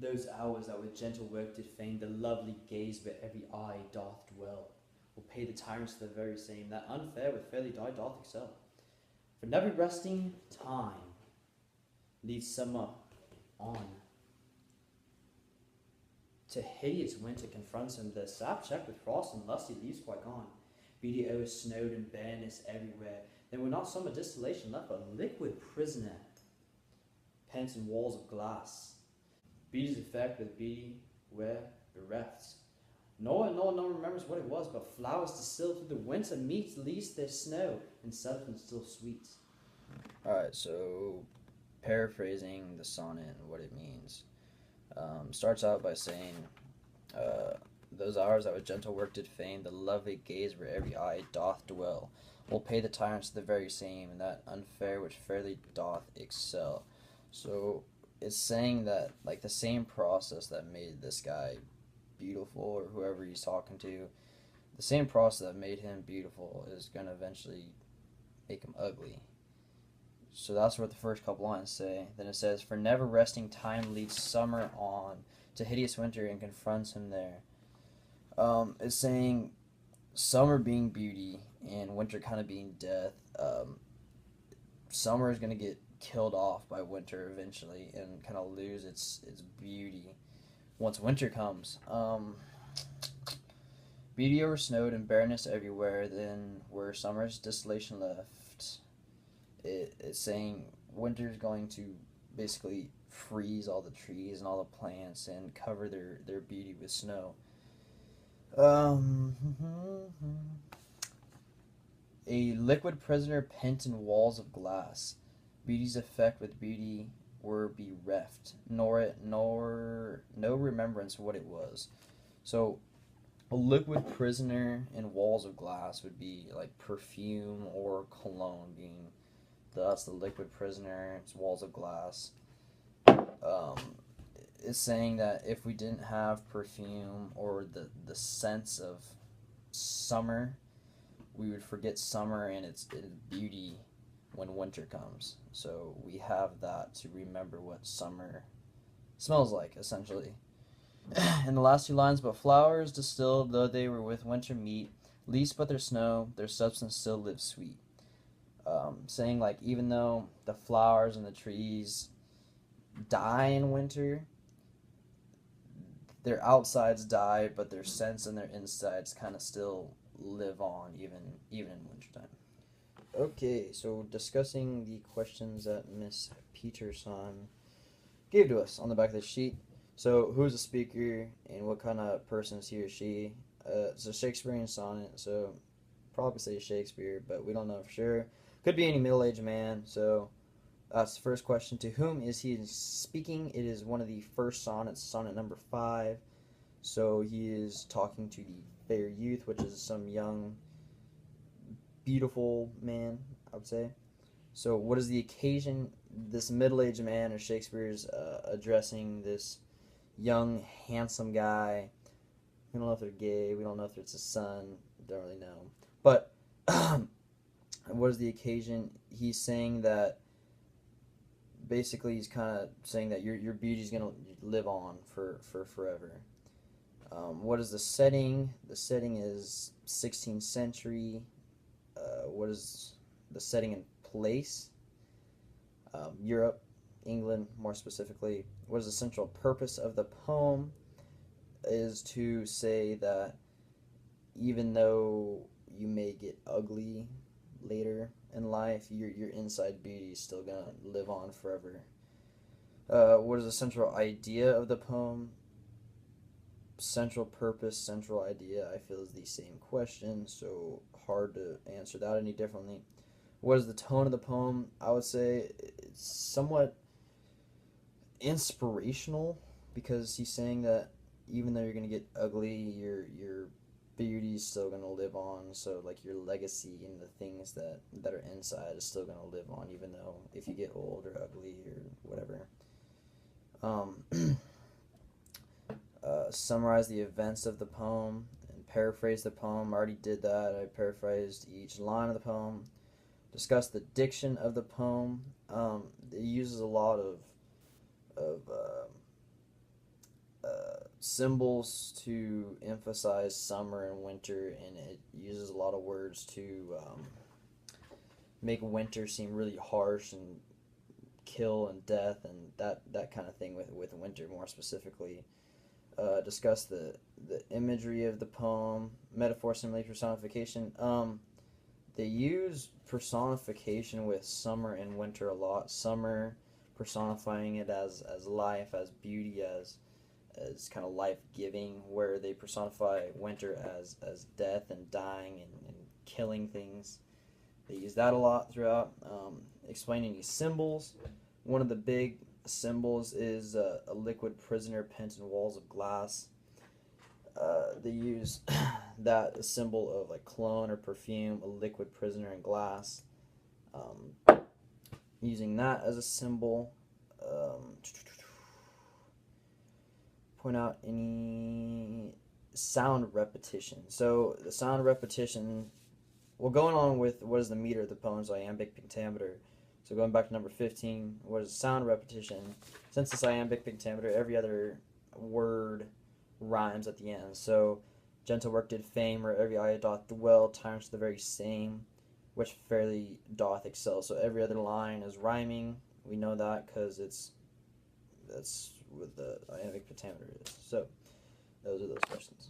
Those hours that with gentle work did feign the lovely gaze where every eye doth dwell, will pay the tyrants the very same, that unfair with fairly die doth excel. For never resting time leads summer on. To hideous winter confronts him, the sap checked with frost and lusty leaves quite gone. Beady o'er snowed and bareness everywhere, there were not summer distillation left, but liquid prisoner, pent in walls of glass. Beady's effect with beady were bereft. No one remembers what it was, but flowers distilled through the winter meet least their snow, and substance still sweet. Alright, so paraphrasing the sonnet and what it means. Starts out by saying, those hours that with gentle work did feign, the lovely gaze where every eye doth dwell, will pay the tyrants the very same, and that unfair which fairly doth excel. So it's saying that like the same process that made this guy beautiful, or whoever he's talking to, the same process that made him beautiful is gonna eventually make him ugly. So that's what the first couple lines say. Then it says, "For never resting time leads summer on to hideous winter and confronts him there." It's saying summer being beauty and winter kind of being death. Summer is going to get killed off by winter eventually and kind of lose its beauty once winter comes. Beauty oversnowed and barrenness everywhere, then where summer's desolation left. It's saying winter is going to basically freeze all the trees and all the plants and cover their beauty with snow. Um, a liquid prisoner pent in walls of glass. Beauty's effect with beauty were bereft, nor no remembrance of what it was. So a liquid prisoner in walls of glass would be like perfume or cologne being that's the liquid prisoner, it's walls of glass. Um, it's saying that if we didn't have perfume or the sense of summer, we would forget summer and its beauty when winter comes. So we have that to remember what summer smells like, essentially. In the last two lines, but flowers distilled, though they were with winter meat, least but their snow, their substance still lives sweet. Saying like even though the flowers and the trees die in winter, their outsides die, but their scents and their insides kind of still live on even in wintertime. Okay, so discussing the questions that Miss Peterson gave to us on the back of the sheet. So who's the speaker and what kind of person is he or she? It's a Shakespearean sonnet, so probably say Shakespeare, but we don't know for sure. Could be any middle-aged man. So that's the first question. To whom is he speaking? It is one of the first sonnets, sonnet number 5. So he is talking to the fair youth, which is some young, beautiful man, I would say. So what is the occasion? This middle-aged man, or Shakespeare's addressing this young, handsome guy. We don't know if they're gay. We don't know if it's his son. Don't really know. But what is the occasion? He's saying that basically he's kind of saying that your beauty is going to live on for forever. What is the setting? The setting is 16th century. What is the setting and place? Europe, England, more specifically. What is the central purpose of the poem? Is to say that even though you may get ugly later in life, your inside beauty is still gonna live on forever. What is the central idea of the poem? Central purpose, central idea, I feel is the same question, so hard to answer that any differently. What is the tone of the poem? I would say it's somewhat inspirational because he's saying that even though you're gonna get ugly, your beauty is still gonna live on. So like your legacy and the things that are inside is still gonna live on, even though if you get old or ugly or whatever. Um, Summarize the events of the poem and paraphrase the poem. I already did that. I paraphrased each line of the poem. Discuss the diction of the poem. It uses a lot of symbols to emphasize summer and winter, and it uses a lot of words to make winter seem really harsh and kill and death and that kind of thing with winter more specifically. Discuss the imagery of the poem, metaphor, simile, personification. They use personification with summer and winter a lot. Summer personifying it as life, as beauty, as kind of life-giving, where they personify winter as death and dying and killing things. They use that a lot throughout. Explaining these symbols. One of the big symbols is a liquid prisoner pent in walls of glass. They use that a symbol of like cologne or perfume, a liquid prisoner in glass. Using that as a symbol. Point out any sound repetition. So the sound repetition, well, going on with what is the meter of the poem's iambic pentameter. So going back to number 15, what is sound repetition? Since it's iambic pentameter, every other word rhymes at the end. So gentle work did fame, or every eye doth dwell, tyrants the very same, which fairly doth excel. So every other line is rhyming. We know that because that's what the iambic pentameter is. So those are those questions.